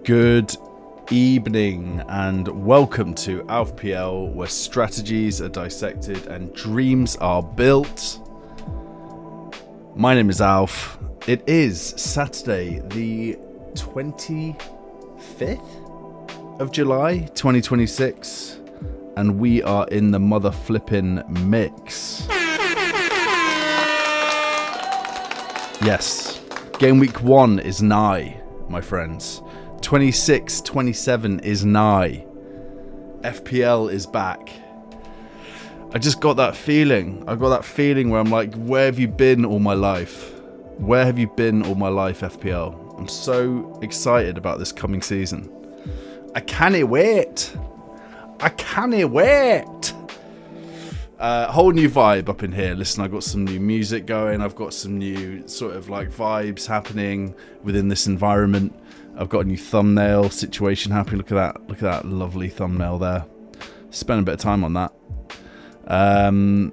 Good evening and welcome to ALFPL, where strategies are dissected and dreams are built. My name is Alf. It is Saturday the 25th of July 2026 and we are in the mother flipping mix. Yes, game week 1 is nigh, my friends. 26-27 is nigh. FPL is back. I just got that feeling. I got that feeling where I'm like, where have you been all my life? Where have you been all my life, FPL? I'm so excited about this coming season. I can't wait. I can't wait. Whole new vibe up in here. Listen, I've got some new music going. I've got some new sort of like vibes happening within this environment. I've got a new thumbnail situation happening. Look at that. Look at that lovely thumbnail there. Spent a bit of time on that. I'm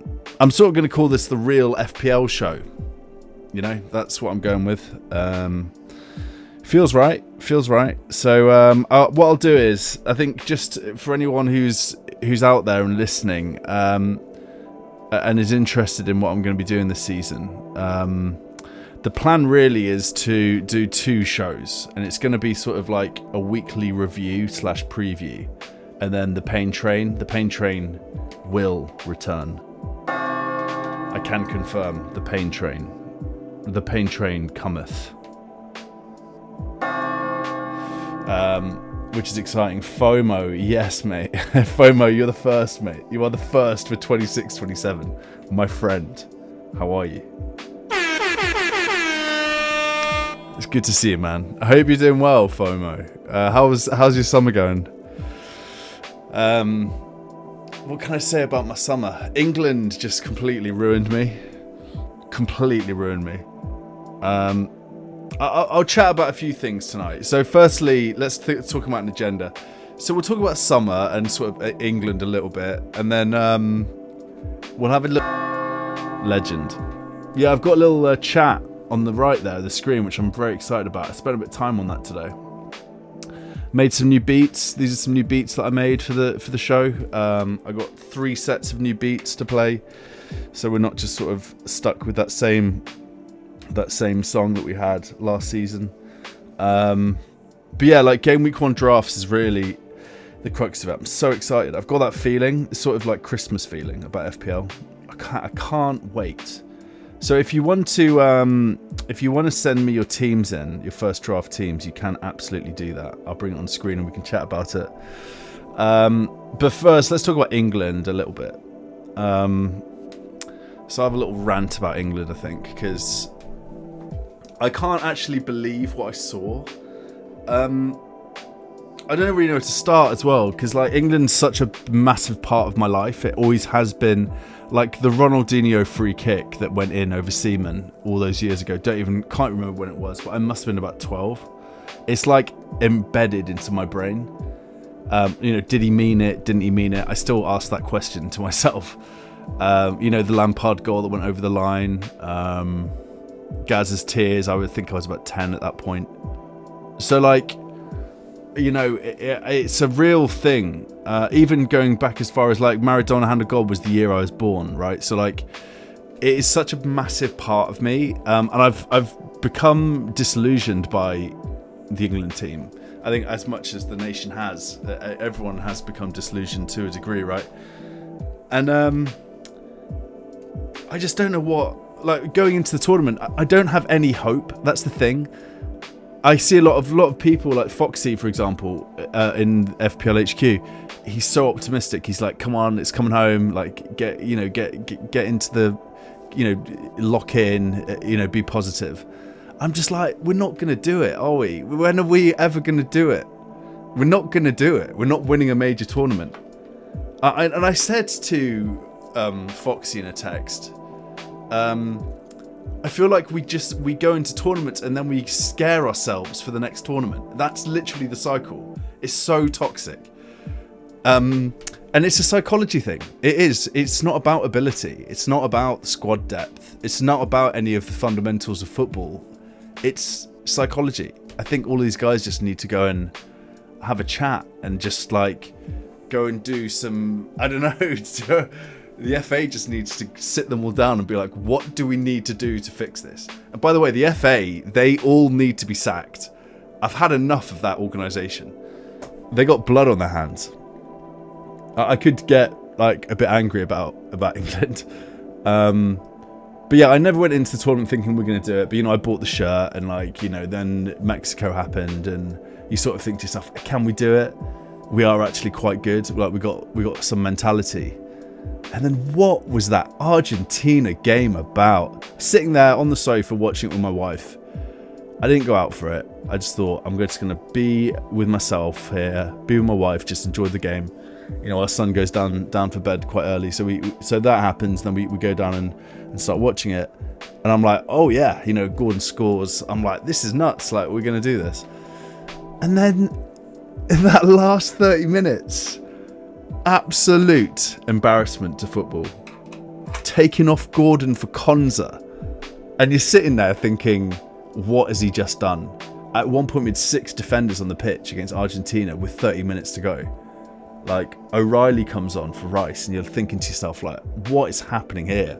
sort of going to call this the real FPL show. You know, that's what I'm going with. Feels right. Feels right. So what I'll do is, I think just for anyone who's out there and listening, and is interested in what I'm going to be doing this season, the plan really is to do 2 shows, and it's going to be sort of like a weekly review / preview, and then the pain train. The pain train will return. I can confirm the pain train. The pain train cometh. Which is exciting. FOMO, yes, mate. FOMO, you're the first, mate. You are the first for 26-27. My friend, how are you? It's good to see you, man. I hope you're doing well, FOMO. How's your summer going? What can I say about my summer? England just completely ruined me. Completely ruined me. I'll chat about a few things tonight. So firstly, let's talk about an agenda. So we'll talk about summer and sort of England a little bit, and then we'll have a little legend. Yeah, I've got a little chat on the right there, the screen, which I'm very excited about. I spent a bit of time on that today. Made some new beats. These are some new beats that I made for the show. I got 3 sets of new beats to play, so we're not just sort of stuck with that same song that we had last season. But yeah, like game week 1 drafts is really the crux of it. I'm so excited. I've got that feeling, it's sort of like Christmas feeling about FPL. I can't wait. So if you want to send me your teams in, your first draft teams, you can absolutely do that. I'll bring it on screen and we can chat about it. But first, let's talk about England a little bit. So I have a little rant about England, I think, because I can't actually believe what I saw. I don't really know where to start as well, because like England's such a massive part of my life. It always has been. Like the Ronaldinho free kick that went in over Seaman all those years ago. Can't remember when it was, but I must have been about 12. It's like embedded into my brain. Did he mean it? Didn't he mean it? I still ask that question to myself. The Lampard goal that went over the line. Gaz's tears. I would think I was about 10 at that point. So like, it's a real thing. Even going back as far as like Maradona hand of God was the year I was born, right? So like, it is such a massive part of me, and I've become disillusioned by the England team. I think as much as the nation has, everyone has become disillusioned to a degree, right? And I just don't know what. Like going into the tournament, I don't have any hope. That's the thing. I see a lot of people like Foxy, for example, in FPL HQ. He's so optimistic. He's like, "Come on, it's coming home. Like, get into the, lock in. Be positive." I'm just like, we're not gonna do it, are we? When are we ever gonna do it? We're not gonna do it. We're not winning a major tournament. And I said to Foxy in a text. I feel like we go into tournaments and then we scare ourselves for the next tournament. That's literally the cycle. It's so toxic. And it's a psychology thing. It is. It's not about ability. It's not about squad depth. It's not about any of the fundamentals of football. It's psychology. I think all of these guys just need to go and have a chat and just like go and do some, I don't know, the FA just needs to sit them all down and be like, what do we need to do to fix this? And by the way, the FA, they all need to be sacked. I've had enough of that organisation. They got blood on their hands. I could get like a bit angry about England. But yeah, I never went into the tournament thinking we're going to do it. But, you know, I bought the shirt and like, you know, then Mexico happened and you sort of think to yourself, can we do it? We are actually quite good. Like we got some mentality. And then what was that Argentina game about? Sitting there on the sofa watching it with my wife. I didn't go out for it. I just thought I'm just going to be with myself here, be with my wife, just enjoy the game. You know, our son goes down for bed quite early, so that happens. Then we go down and start watching it, and I'm like, oh yeah, you know, Gordon scores. I'm like, this is nuts. Like, we're gonna do this. And then in that last 30 minutes, absolute embarrassment to football. Taking off Gordon for Konza, and you're sitting there thinking, what has he just done? At one point, we had 6 defenders on the pitch against Argentina with 30 minutes to go. Like, O'Reilly comes on for Rice, and you're thinking to yourself, like, what is happening here?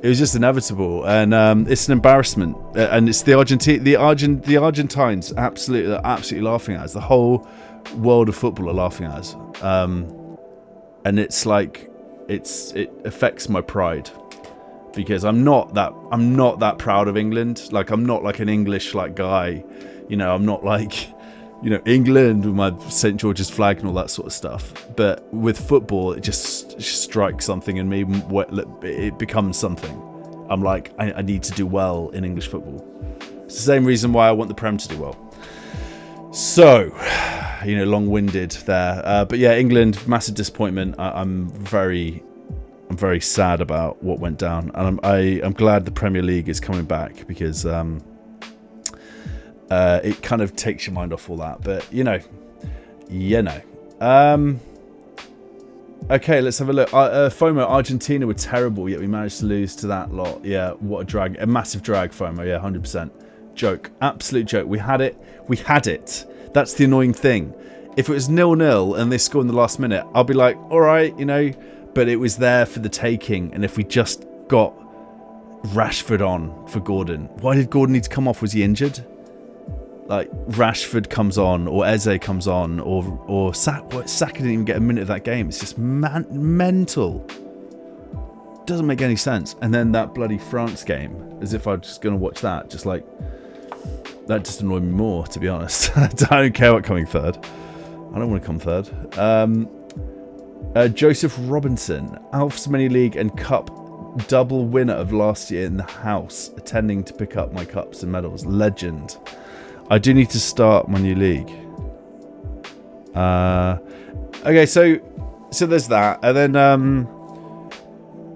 It was just inevitable, and it's an embarrassment. And it's the Argentines absolutely laughing at us. The whole world of football are laughing at us. And it's like, it affects my pride. Because I'm not that proud of England. Like, I'm not like an English like guy. You know, I'm not like, you know, England with my St. George's flag and all that sort of stuff. But with football, it just strikes something in me. It becomes something. I'm like, I need to do well in English football. It's the same reason why I want the Prem to do well. So, you know, long-winded there. But yeah, England, massive disappointment. I'm very sad about what went down, and I'm glad the Premier League is coming back, because it kind of takes your mind off all that. But okay, let's have a look. FOMO, Argentina were terrible, yet we managed to lose to that lot. Yeah, what a drag, a massive drag. FOMO, yeah, 100% joke, absolute joke. We had it. That's the annoying thing. If it was 0-0 and they score in the last minute, I'll be like, all right, you know. But it was there for the taking, and if we just got Rashford on for Gordon, why did Gordon need to come off? Was he injured? Like, Rashford comes on, or Eze comes on, or Saka didn't even get a minute of that game. It's just mental. Doesn't make any sense. And then that bloody France game, as if I was just going to watch that, just like, that just annoyed me more, to be honest. I don't care about coming third. I don't want to come third. Joseph Robinson, Alf's Mini League and Cup double winner of last year in the house, attending to pick up my cups and medals. Legend. I do need to start my new league. Okay, so there's that, and then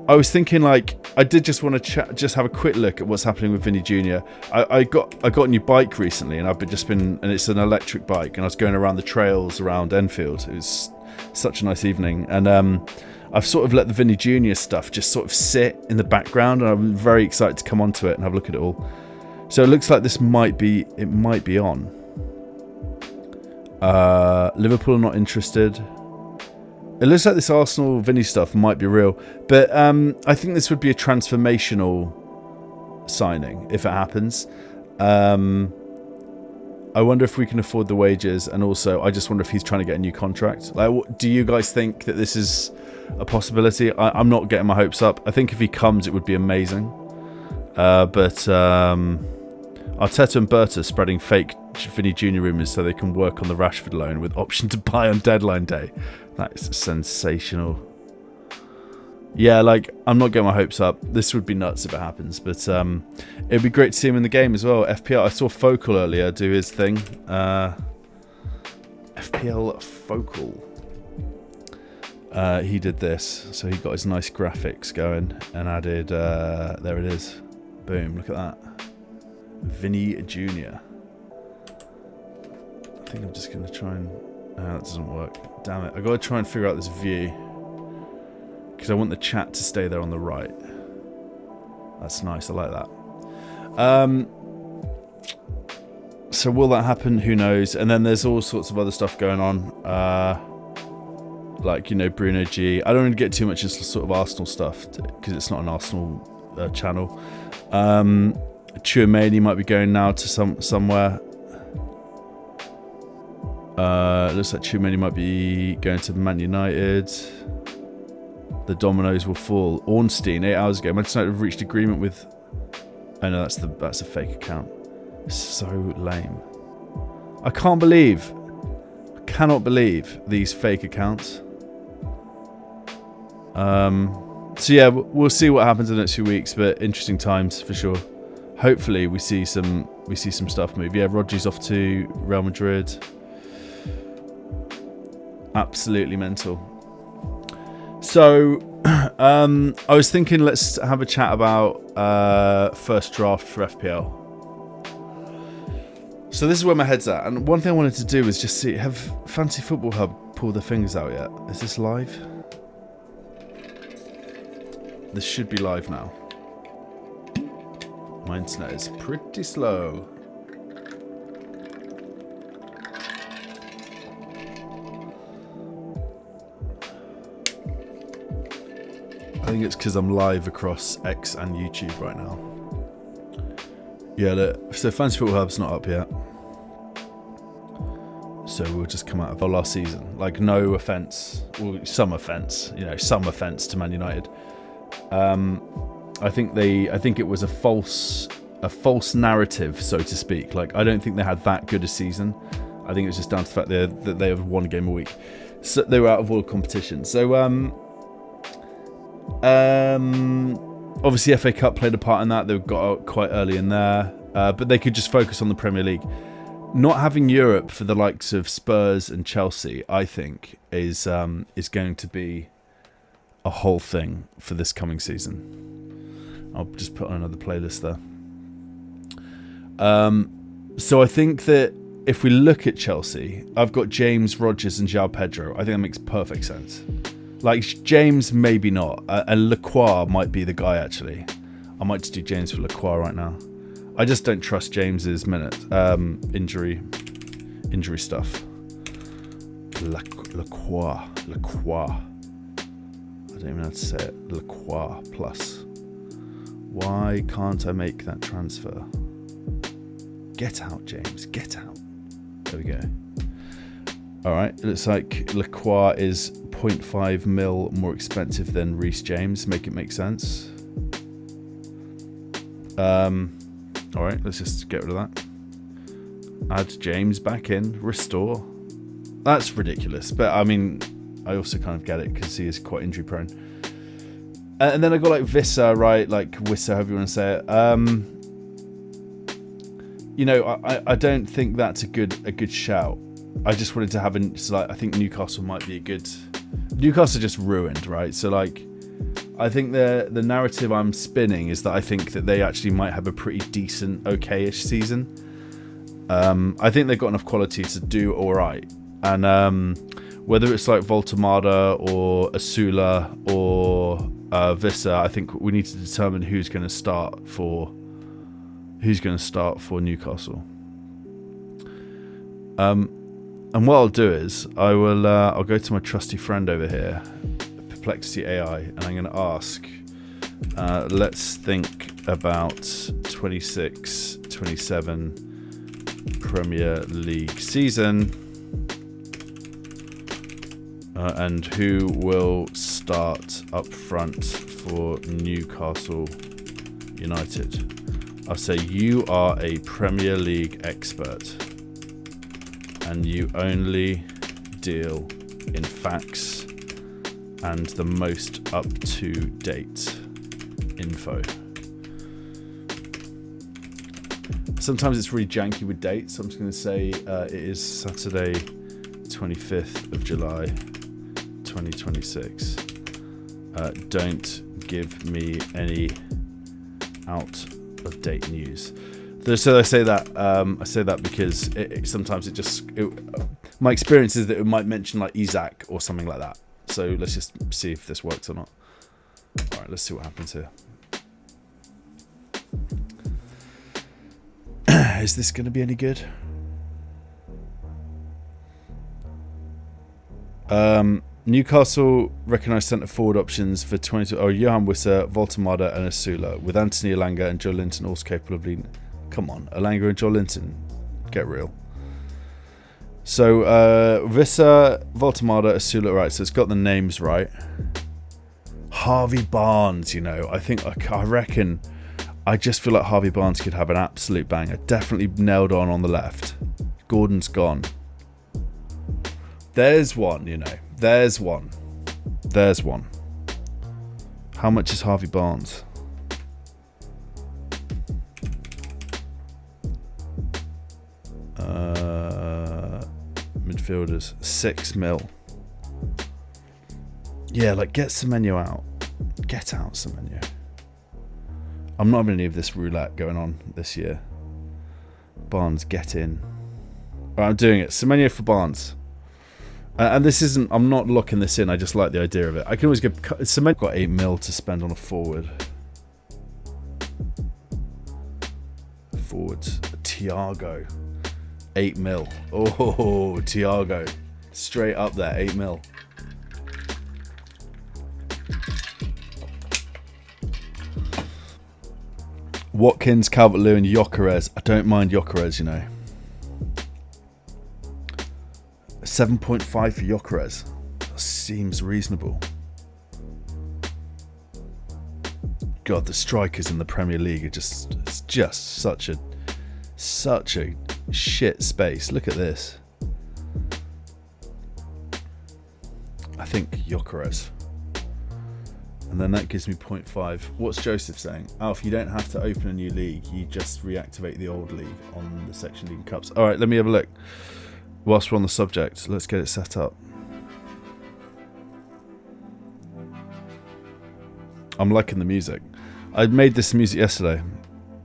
I was thinking, like, I did just want to just have a quick look at what's happening with Vinny Jr. I got a new bike recently, and and it's an electric bike, and I was going around the trails around Enfield. It was such a nice evening, and I've sort of let the Vinny Jr. stuff just sort of sit in the background, and I'm very excited to come onto it and have a look at it all. So it looks like it might be on. Liverpool are not interested. It looks like this Arsenal Vinny stuff might be real, but I think this would be a transformational signing if it happens. I wonder if we can afford the wages, and also I just wonder if he's trying to get a new contract. Like, do you guys think that this is a possibility? I'm not getting my hopes up. I think if he comes, it would be amazing. But Arteta and Berta spreading fake Vinny Jr. rumours so they can work on the Rashford loan with option to buy on deadline day. That is sensational. Yeah, like, I'm not getting my hopes up. This would be nuts if it happens, but it'd be great to see him in the game as well. FPL, I saw Focal earlier do his thing. FPL Focal. He did this, so he got his nice graphics going and added, there it is. Boom, look at that. Vinny Jr. I think I'm just going to try and... that doesn't work. Damn it. I've got to try and figure out this view, because I want the chat to stay there on the right. That's nice. I like that. So will that happen? Who knows? And then there's all sorts of other stuff going on. Like, you know, Bruno G. I don't want to get too much into sort of Arsenal stuff because it's not an Arsenal channel. Chouameni might be going now to somewhere. Looks like Chouameni might be going to Man United. The dominoes will fall. Ornstein, 8 hours ago. Manchester United have reached agreement with... Oh no, that's a fake account. So lame. I cannot believe these fake accounts. So yeah, we'll see what happens in the next few weeks, but interesting times for sure. Hopefully we see some stuff move. Yeah, Rodri's off to Real Madrid. Absolutely mental. So I was thinking let's have a chat about first draft for FPL. So this is where my head's at, and one thing I wanted to do was just see, have Fantasy Football Hub pulled their fingers out yet? Is this live? This should be live now. My internet is pretty slow. I think it's because I'm live across X and YouTube right now. Yeah, look, so Fantasy Football Hub's not up yet. So we'll just come out of our last season. Like, no offence, well, some offence, you know, some offence to Man United. I think it was a false narrative, so to speak. Like, I don't think they had that good a season. I think it was just down to the fact that they have one game a week. So they were out of all competition. So obviously FA Cup played a part in that. They got out quite early in there, but they could just focus on the Premier League. Not having Europe for the likes of Spurs and Chelsea, I think, is going to be a whole thing for this coming season. I'll just put on another playlist there. So I think that if we look at Chelsea, I've got James, Rodgers and João Pedro. I think that makes perfect sense. Like, James, maybe not. And Lacroix might be the guy, actually. I might just do James for Lacroix right now. I just don't trust James's injury stuff. Lacroix. I don't even know how to say it. Lacroix plus. Why can't I make that transfer? Get out, James. Get out. There we go. Alright, it looks like Lacroix is 0.5 mil more expensive than Reece James. Make it make sense. Alright, let's just get rid of that. Add James back in. Restore. That's ridiculous. But, I mean, I also kind of get it because he is quite injury prone. And then I got like Vissa, right? Like Wissa, however you want to say it. You know, I don't think that's a good shout. I just wanted to have I think Newcastle might be a good... Newcastle just ruined, right? So like, I think the narrative I'm spinning is that I think that they actually might have a pretty decent, okay-ish season. I think they've got enough quality to do all right. And whether it's like Voltemada or Asula or Vissa, I think we need to determine who's going to start for Newcastle. And what I'll do is I'll go to my trusty friend over here, Perplexity AI, and I'm going to ask, let's think about 26-27 Premier League season, and who will start up front for Newcastle United. I'll say you are a Premier League expert and you only deal in facts and the most up-to-date info. Sometimes it's really janky with dates. I'm just going to say it is Saturday, 25th of July, 2026. Don't give me any out-of-date news. So I say that. I say that because sometimes my experience is that it might mention like Isaac or something like that. So let's just see if this works or not. All right, let's see what happens here. Is this going to be any good? Newcastle recognised centre forward options for 22. Oh, Johan Wissa, Voltemada, and Asula, with Anthony Elanga and Joe Linton also capable of leading. Come on, Elanga and Joe Linton, get real. So Wissa, Voltemada, Asula. Right, so it's got the names right. Harvey Barnes, you know, I reckon. I just feel like Harvey Barnes could have an absolute banger. Definitely nailed on the left. Gordon's gone. There's one, you know. There's one. There's one. How much is Harvey Barnes? Midfielders. 6 mil. Yeah, like get Semenyo out. Get out Semenyo. I'm not having any of this roulette going on this year. Barnes, get in. Right, I'm doing it. Semenyo for Barnes. And this isn't, I'm not locking this in, I just like the idea of it. I can always get, Semenyo got 8 mil to spend on a forward. Forwards. Thiago. 8 mil. Oh, Thiago. Straight up there, 8 mil. Watkins, Calvert-Lewin, Gyökeres. I don't mind Gyökeres, you know. 7.5 for Gyökeres. Seems reasonable. God, the strikers in the Premier League are just, it's just such a shit space. Look at this. I think Gyökeres. And then that gives me 0.5. What's Joseph saying? Alf, you don't have to open a new league. You just reactivate the old league on the Section League Cups. All right, let me have a look. Whilst we're on the subject, let's get it set up. I'm liking the music. I made this music yesterday.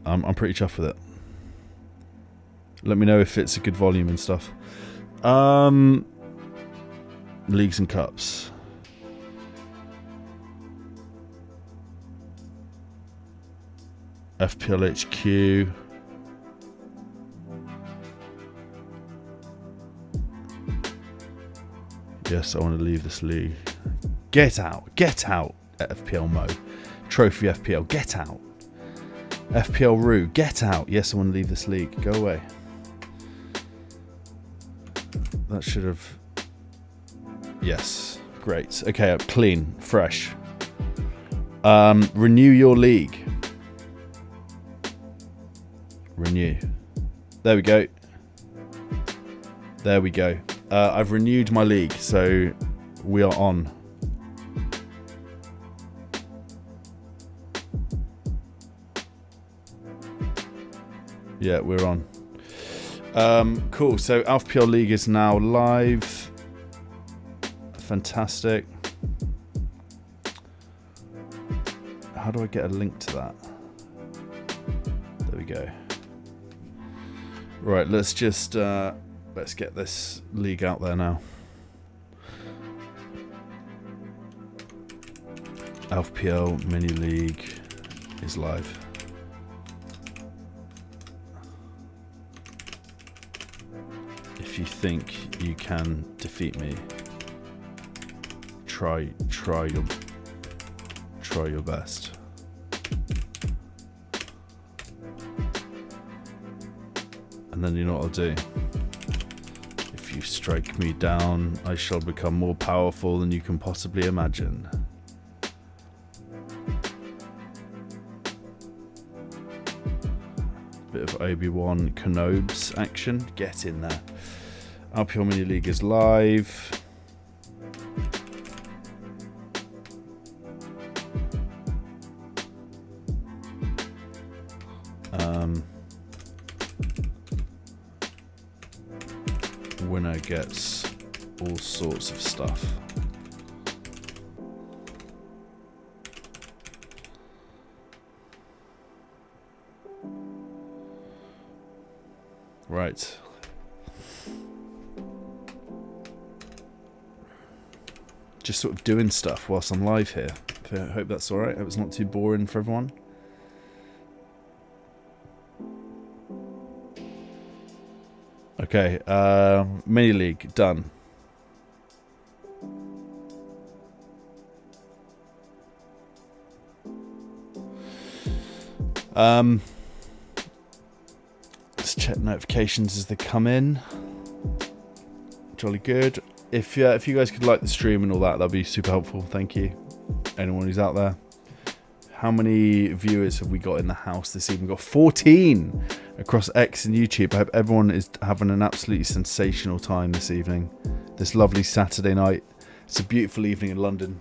I'm pretty chuffed with it. Let me know if it's a good volume and stuff. Leagues and Cups. FPL HQ. Yes, I want to leave this league. Get out. Get out, FPL Mo. Trophy FPL. Get out. FPL Roo. Get out. Yes, I want to leave this league. Go away. That should have... Yes. Great. Okay, up clean. Fresh. Renew your league. Renew. There we go. There we go. I've renewed my league, so we are on. Yeah, we're on. Cool. So ALFPL League is now live. Fantastic. How do I get a link to that? There we go. Right, let's just let's get this league out there now. ALFPL mini league is live. If you think you can defeat me, try your best. And then you know what I'll do. If you strike me down, I shall become more powerful than you can possibly imagine. Bit of Obi-Wan Kenobes action. Get in there. ALFPL Mini League is live. Winner gets all sorts of stuff. Right. Just sort of doing stuff whilst I'm live here. I hope that's alright. Hope it's not too boring for everyone. Okay, mini league done. Let's check notifications as they come in. Jolly good. If you guys could like the stream and all that, that'd be super helpful. Thank you. Anyone who's out there. How many viewers have we got in the house this evening? We've got 14 across X and YouTube. I hope everyone is having an absolutely sensational time this evening. This lovely Saturday night. It's a beautiful evening in London.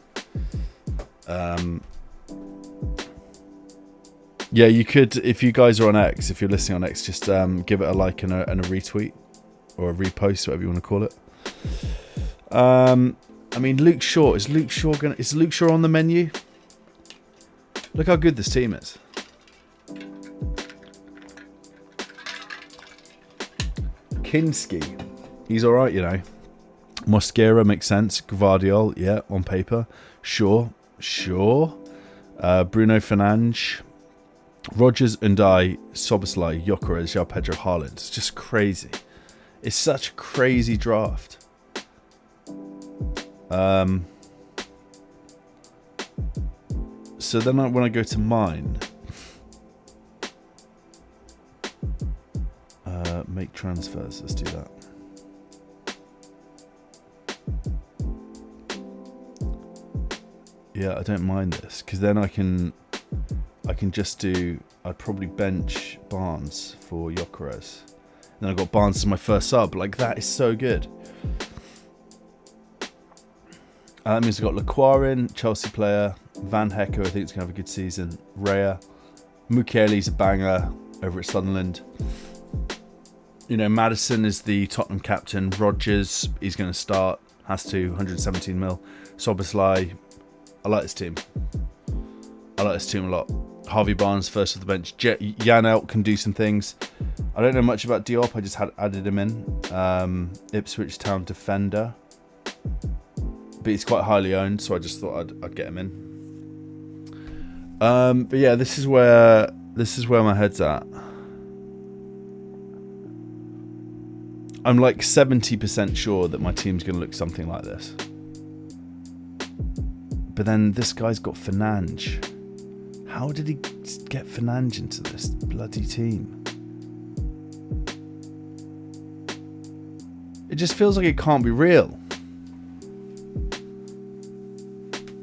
Yeah, you could, if you guys are on X, if you're listening on X, just give it a like and a retweet or a repost, whatever you want to call it. I mean, Luke Shaw, is Luke Shaw on the menu? Look how good this team is. Kinski, he's all right, you know. Mosquera makes sense. Gvardiol, yeah, on paper. Sure. Bruno Fernandes. Rodgers, Undai, Soboslai, Gyökeres, João Pedro, Haaland. It's just crazy. It's such a crazy draft. So then when I go to mine, make transfers. Let's do that. Yeah, I don't mind this because then I can just do. I'd probably bench Barnes for Gyökeres. Then I got Barnes as my first sub. Like, that is so good. That means I've got Lequarin, Chelsea player. Van Hecke, I think, is going to have a good season. Raya. Mukiele's a banger over at Sunderland. You know, Maddison is the Tottenham captain. Rodgers, he's going to start. Has to, 117 mil. Soboslai. I like this team. I like this team a lot. Harvey Barnes first off the bench. Jan Elk can do some things. I don't know much about Diop. I just added him in. Ipswich Town defender. But he's quite highly owned, so I just thought I'd get him in. But yeah, this is where my head's at. I'm like 70% sure that my team's going to look something like this. But then this guy's got Fernandes. How did he get Fernandes into this bloody team? It just feels like it can't be real.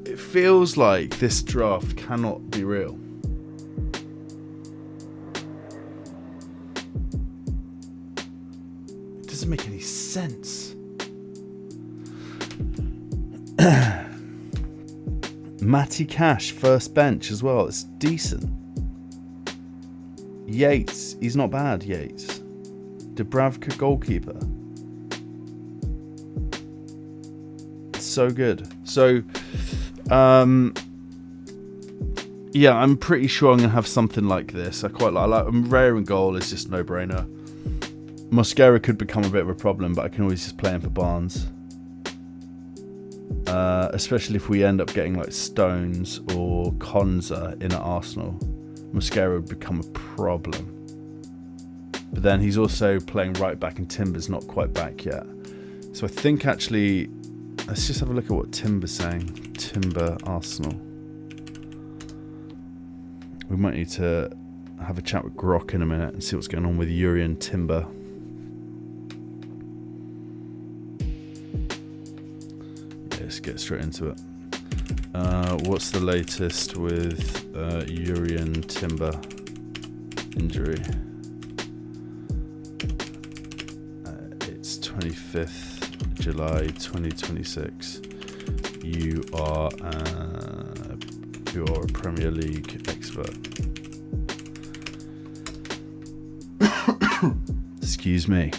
It feels like this draft cannot be real. It doesn't make any sense. Matty Cash, first bench as well. It's decent. Yates, he's not bad, Yates. Dubravka, goalkeeper. It's so good. So, yeah, I'm pretty sure I'm going to have something like this. I quite like Raya in goal is just no-brainer. Mosquera could become a bit of a problem, but I can always just play him for Barnes. Especially if we end up getting like Stones or Konza in at Arsenal. Mosquera would become a problem. But then he's also playing right back and Timber's not quite back yet. So I think actually, let's just have a look at what Timber's saying. Timber, Arsenal. We might need to have a chat with Grok in a minute and see what's going on with Yuri and Timber. Let's get straight into it. What's the latest with Yuri and Timber injury? It's 25th July 2026. You are a Premier League expert. Excuse me.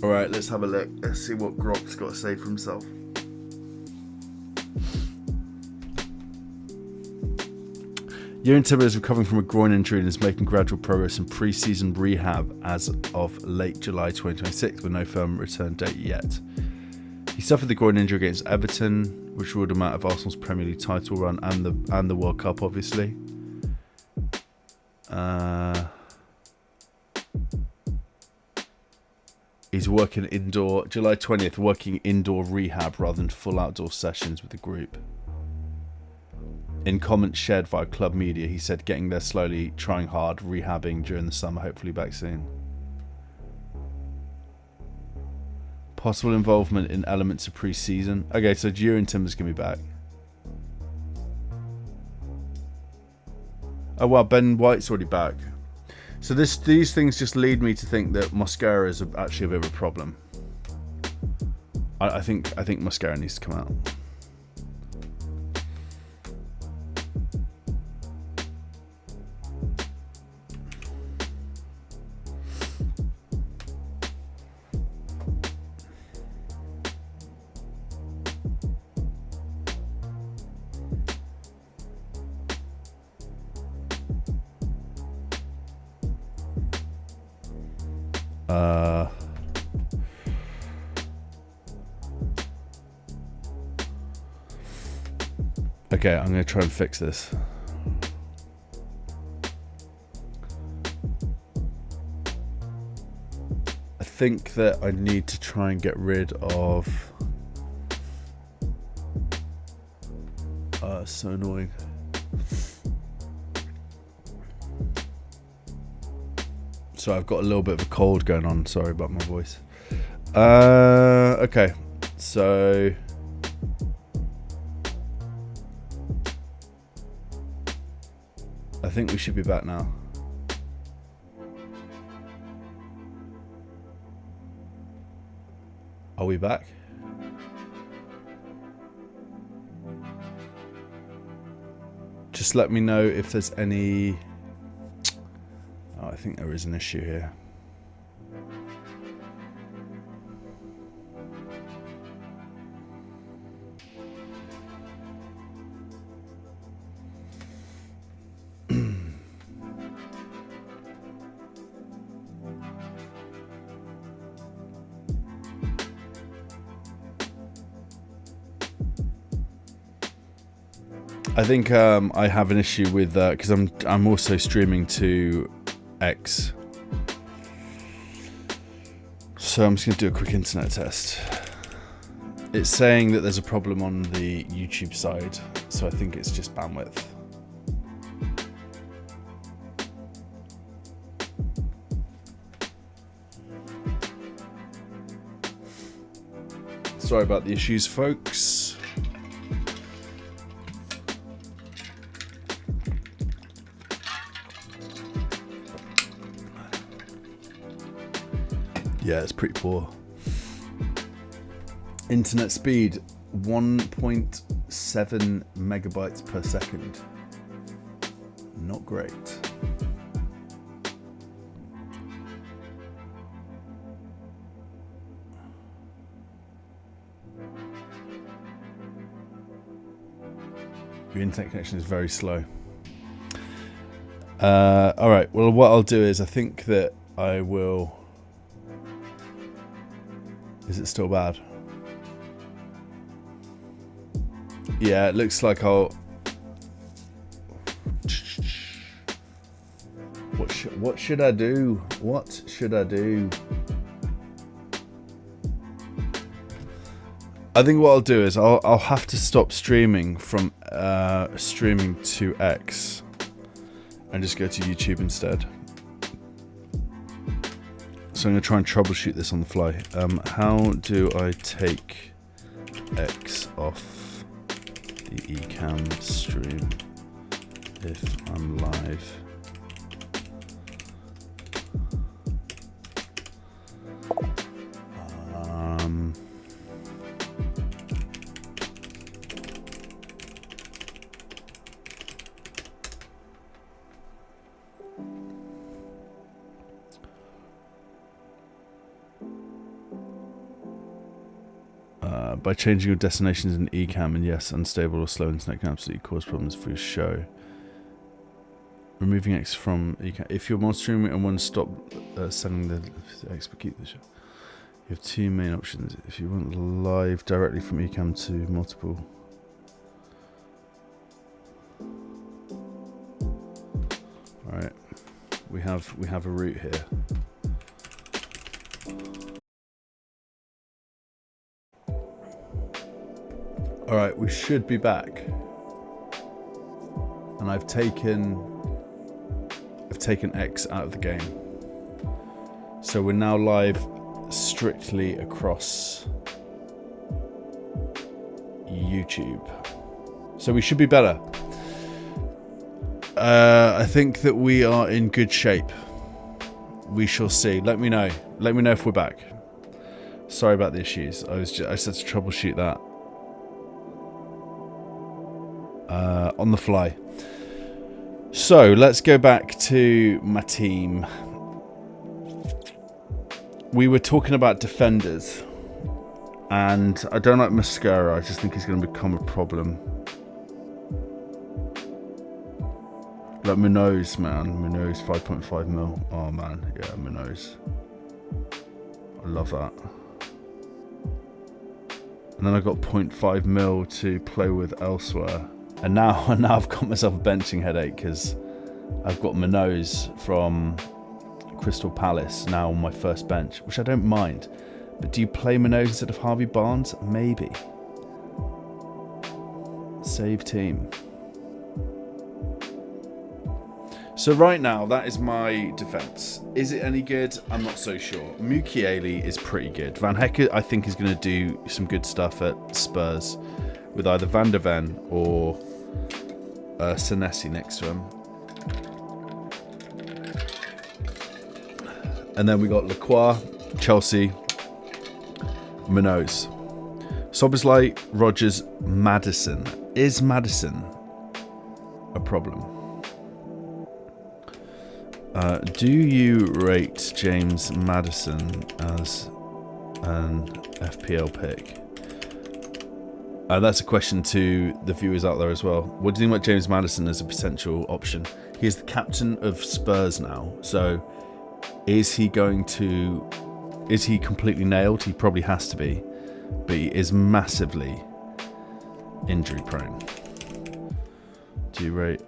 Alright, let's have a look. Let's see what Grok's got to say for himself. Jurgen Timber is recovering from a groin injury and is making gradual progress in pre-season rehab as of late July 2026 with no firm return date yet. He suffered the groin injury against Everton, which ruled him out of Arsenal's Premier League title run and the World Cup, obviously. He's working indoor, July 20th, working indoor rehab rather than full outdoor sessions with the group. in comments shared via club media, he said getting there slowly, trying hard, rehabbing during the summer, hopefully back soon. Possible involvement in elements of pre-season. Okay, so Jure and Timber's going to be back. Oh, well, Ben White's already back. So these things just lead me to think that Mosquera is actually a bit of a problem. I think Mosquera needs to come out. Okay, I'm going to try and fix this. I think that I need to try and get rid of... it's so annoying. So I've got a little bit of a cold going on. Sorry about my voice. Okay, so... I think we should be back now. Are we back? Just let me know if there's any... Oh, I think there is an issue here. I think I have an issue with because I'm also streaming to X, so I'm just going to do a quick internet test. It's saying that there's a problem on the YouTube side, so I think it's just bandwidth. Sorry about the issues, folks. Yeah, it's pretty poor. Internet speed, 1.7 megabytes per second. Not great. Your internet connection is very slow. All right, well, what I'll do is I think that I will... Is it still bad? Yeah, it looks like I'll... What should I do? What should I do? I think what I'll do is I'll have to stop streaming from streaming to X and just go to YouTube instead. So I'm going to try and troubleshoot this on the fly. How do I take X off the eCam stream if I'm live? By changing your destinations in eCam, and yes, unstable or slow internet can absolutely cause problems for your show. Removing X from eCam. If you're more streaming and want to stop sending the X but keep the show. You have two main options. If you want live directly from eCam to multiple. Alright. We have a route here. Alright, we should be back. and I've taken X out of the game. So we're now live strictly across YouTube. So we should be better. I think that we are in good shape. We shall see. Let me know. Let me know if we're back. Sorry about the issues. I just had to troubleshoot that on the fly. So let's go back to my team. We were talking about defenders, and I don't like Mascara. I just think he's going to become a problem. Like Munoz, man. Munoz, 5.5 mil. Oh, man. Yeah, Munoz. I love that. And then I got 0.5 mil to play with elsewhere. And now I've got myself a benching headache because I've got Munoz from Crystal Palace now on my first bench, which I don't mind. But do you play Munoz instead of Harvey Barnes? Maybe. Save team. So right now, that is my defence. Is it any good? I'm not so sure. Mukiele is pretty good. Van Hecke, I think, is going to do some good stuff at Spurs with either Van der Ven or Senesi next to him. And then we got Lacroix, Chelsea, Munoz. Szoboszlai, Rodgers, Maddison. Is Maddison a problem? Do you rate James Maddison as an FPL pick? That's a question to the viewers out there as well. What do you think about James Maddison as a potential option? He is the captain of Spurs now, so is he completely nailed? He probably has to be, but he is massively injury prone. Do you rate...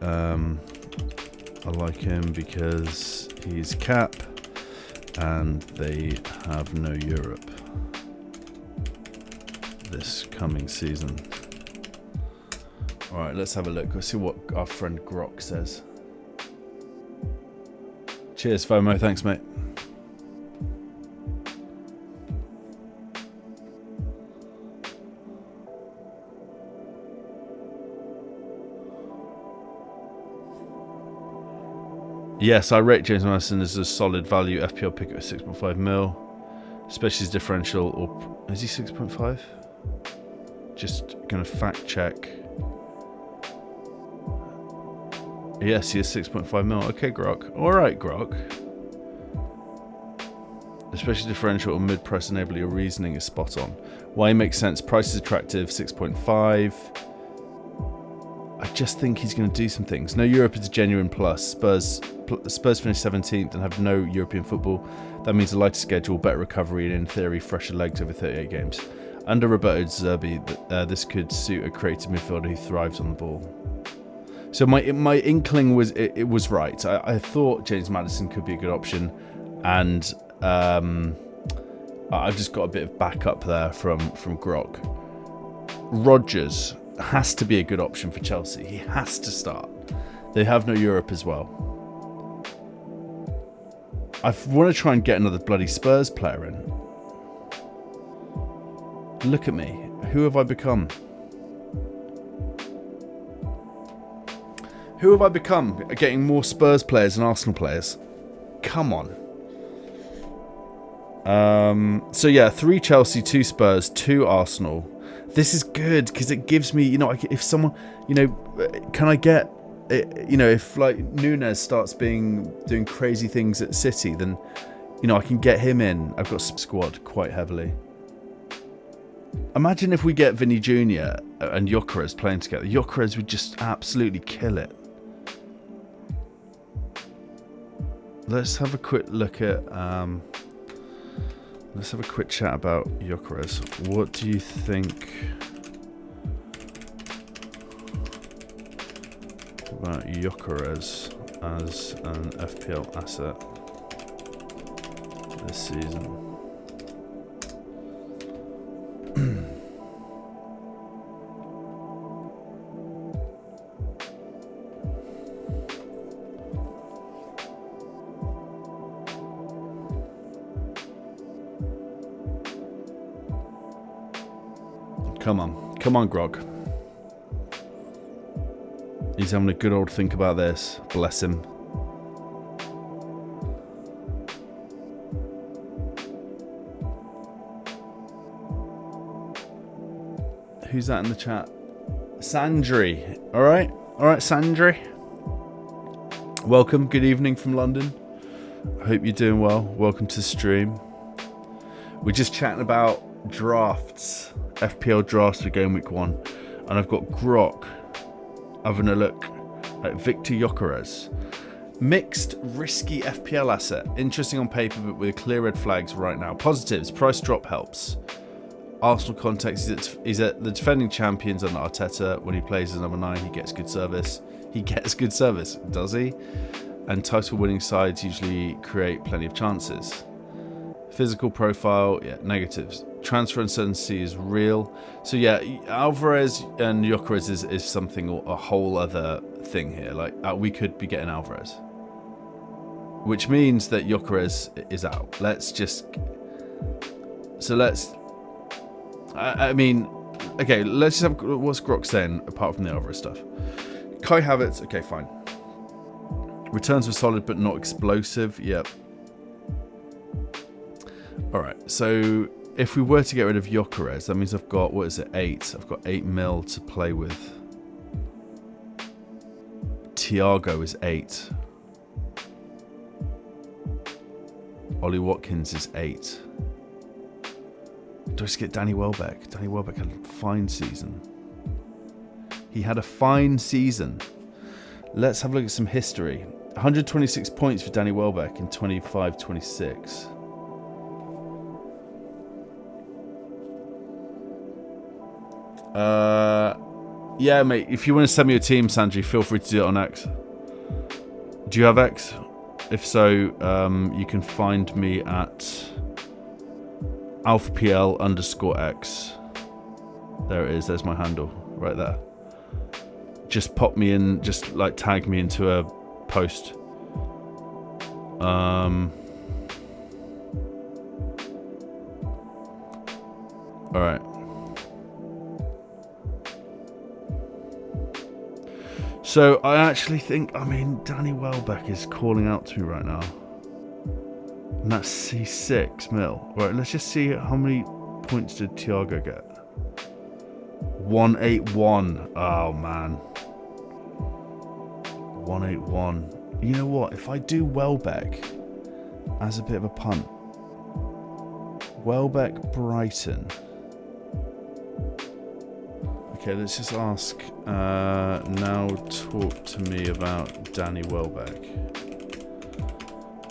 I like him because he's cap and they have no Europe this coming season. Alright, let's have a look. Let's see what our friend Grok says. Cheers, FOMO. Thanks, mate. Yes, I rate James Maddison as a solid value FPL pick at 6.5 mil. Especially his differential, or is he 6.5? Just going to fact check. Yes, he is 6.5 mil. Okay, Grok. Alright, Grok. Especially differential or mid-price enable, your reasoning is spot on. Why makes sense. Price is attractive, 6.5. I just think he's going to do some things. No Europe is a genuine plus. Spurs finish 17th and have no European football. That means a lighter schedule, better recovery, and in theory, fresher legs over 38 games. Under Roberto De Zerbi, this could suit a creative midfielder who thrives on the ball. So my inkling was it was right. I thought James Maddison could be a good option, and I've just got a bit of backup there from Grok. Rodgers has to be a good option for Chelsea. He has to start. They have no Europe as well. I want to try and get another bloody Spurs player in. Look at me. Who have I become? Who have I become? Getting more Spurs players than Arsenal players. Come on. So yeah, 3 Chelsea, 2 Spurs, 2 Arsenal. This is good because it gives me, if someone, can I get, if like Nunes starts doing crazy things at City, then, I can get him in. I've got squad quite heavily. Imagine if we get Vinny Jr. and Gyökeres playing together. Gyökeres would just absolutely kill it. Let's have a quick look at, let's have a quick chat about Gyökeres. What do you think about Gyökeres as an FPL asset this season? Come on, Grog. He's having a good old think about this. Bless him. Who's that in the chat? Sandry. All right, Sandry. Welcome. Good evening from London. I hope you're doing well. Welcome to the stream. We're just chatting about drafts, FPL drafts for game week 1, and I've got Grok having a look at Victor Gyökeres. Mixed, risky FPL asset. Interesting on paper, but with clear red flags right now. Positives: price drop helps. Arsenal context, he's at the defending champions under Arteta. When he plays as number 9, he gets good service. Does he? And title winning sides usually create plenty of chances. Physical profile, yeah, negatives. Transfer uncertainty is real. So yeah, Alvarez and Gyökeres is something, a whole other thing here. Like, we could be getting Alvarez, which means that Gyökeres is out. I mean, okay, let's just have what's Grok saying apart from the Alvarez stuff. Kai Havertz, okay, fine. Returns were solid but not explosive. Yep. All right. So if we were to get rid of Gyökeres, that means I've got, what is it, 8? I've got 8 mil to play with. Thiago is 8. Ollie Watkins is 8. Do I just get Danny Welbeck? Danny Welbeck had a fine season. He had a fine season. Let's have a look at some history. 126 points for Danny Welbeck in 25-26. Yeah, mate. If you want to send me a team, Sanji, feel free to do it on X. Do you have X? If so, you can find me at ALFPL_X. There it is. There's my handle right there. Just pop me in. Just like tag me into a post. All right. So I actually think, Danny Welbeck is calling out to me right now. And that's C6 mil. Right, let's just see how many points did Thiago get. 181. Oh, man. 181. You know what? If I do Welbeck as a bit of a punt. Welbeck Brighton. Okay, let's just ask. Now talk to me about Danny Welbeck.